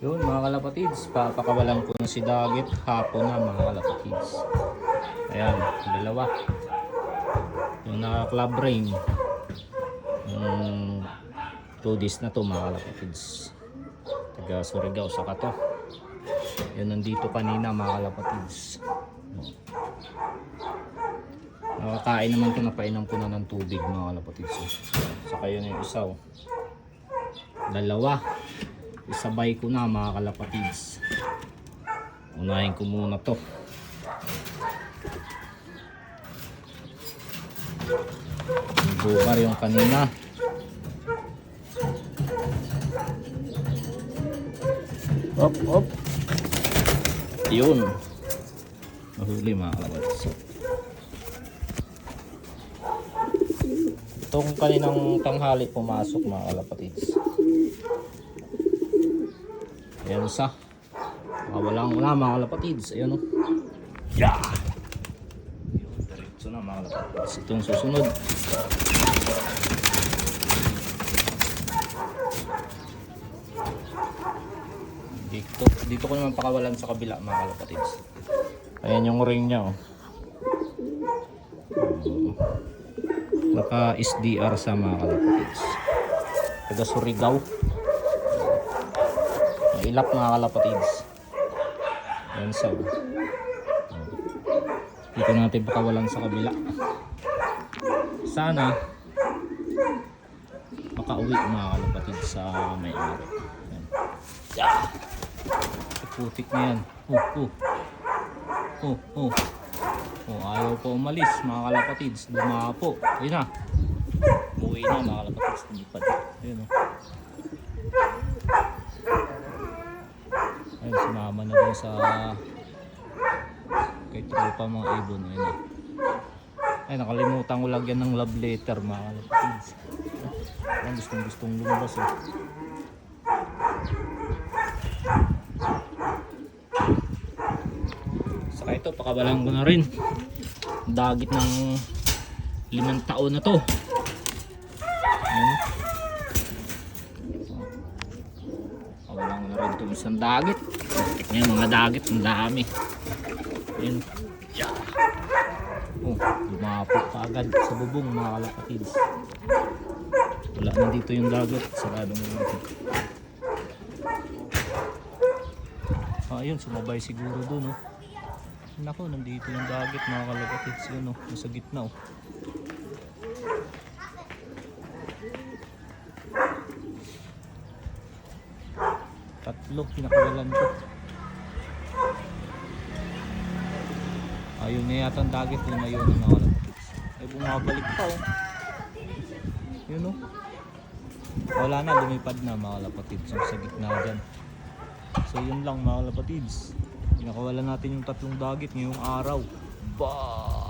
Yun mga kalapatids, papakawalan ko na si Dagit hapon na mga kalapatids. Ayan, dalawa. Yung naka-club ring. 2 days na to mga kalapatids. Taga Surigao sa Kato. Yun nandito kanina mga kalapatids. Nakakain naman to, napainom ko na ng tubig mga kalapatids. Saka yun yung isaw. Dalawa. Isabay ko na mga kalapatids. Unahin ko muna to. Bukar yung kanina. Op, op. Yun. Nahuli mga kalapatids. Itong kaninang tanghali pumasok mga kalapatids. Ayan isa. Walang wala mga kalapatids. Ayan o. Yeah! Yun, diretso na mga kalapatids. Itong susunod. Dito ko naman pakawalan sa kabila mga kalapatids. Ayan yung ring nya o. Naka SDR sa mga kalapatids. Taga Surigao. Ilap mga kalapatids. Ayan sa dito natin pakawalan sa kabila. Sana makauwi mga kalapatids sa may-ari. Yeah. Putik na yan. Ayaw po umalis mga kalapatids. Dumapo. Ayun na. Umuwi na mga kalapatids. Lumipad. Ayun o. Ayun, sumama na dun sa kay tropa mga ibon. Ayun na. Ay, nakalimutan ko lagyan ng love letter mga kalapatids. Ayun, gustong lumabas eh. Saka ito, pakabalan ko na rin. Dagit ng 5 taon na to. Ayun. Pakabalan ko na rin ito isang dagit. Ngayon mga dagit, ang dami. Ayun. Yeah. Dumapo pa agad sa bubong mga kalapatids. Wala na dito yung dagat. Sarado mo natin. Ayun, sumabay siguro dun oh. Nako, nandito yung dagat mga kalapatids. Yun oh, nasa gitna oh. Tatlo, pinakawalan ko. Ayun na yata ang dagat, lumayo na mga kalapatids. Ay bumabalik pa oh. Yun oh. Wala na, lumipad na mga kalapatids. Yung sa gitna dyan. So yun lang mga kalapatids. Pinakawalan natin yung 3 dagit ngayong araw. Bah!